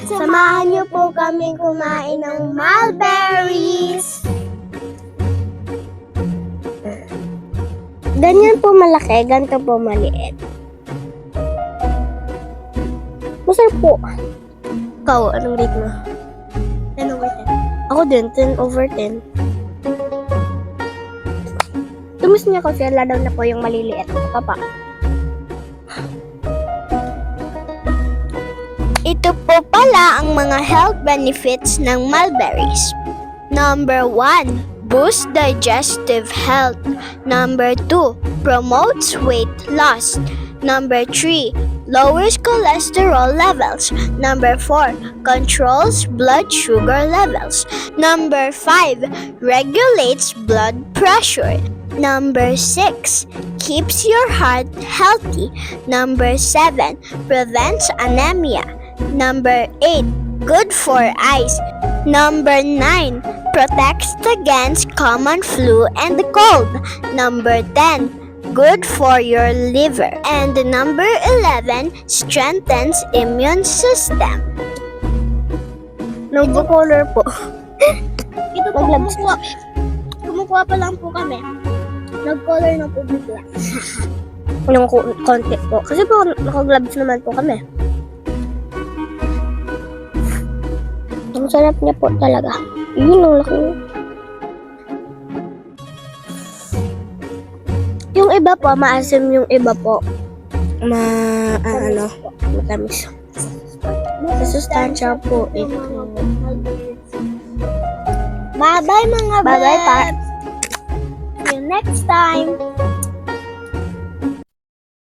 Samahan niyo po kami kumain ng mulberries. Ganyan po malaki, ganito po maliit. Masarap po. Ikaw, anong rate mo? 10 over 10. Ako din, 10 over 10. Tumis niya kasi lalaw na po yung maliliit. Ito pa. Ito po pala ang mga health benefits ng mulberries. Number 1, boosts digestive health. Number 2, promotes weight loss. Number 3, lowers cholesterol levels. Number 4, controls blood sugar levels. Number 5, regulates blood pressure. Number 6, keeps your heart healthy. Number 7, prevents anemia. Number 8, good for eyes. Number 9, protects against common flu and cold. Number 10, good for your liver. And number 11, strengthens immune system. Nag-color po. Ito po, kumukuha pa lang po kami. Nag-color na po bigla. Yung konti po. Kasi po, naka-gloves naman po kami. Ang sarap niya po talaga. Yun, ang laki. Yung iba po, maasim, yung iba po. Matamis. Masustansya po ito. Bye-bye mga bye-bye pa. See you next time.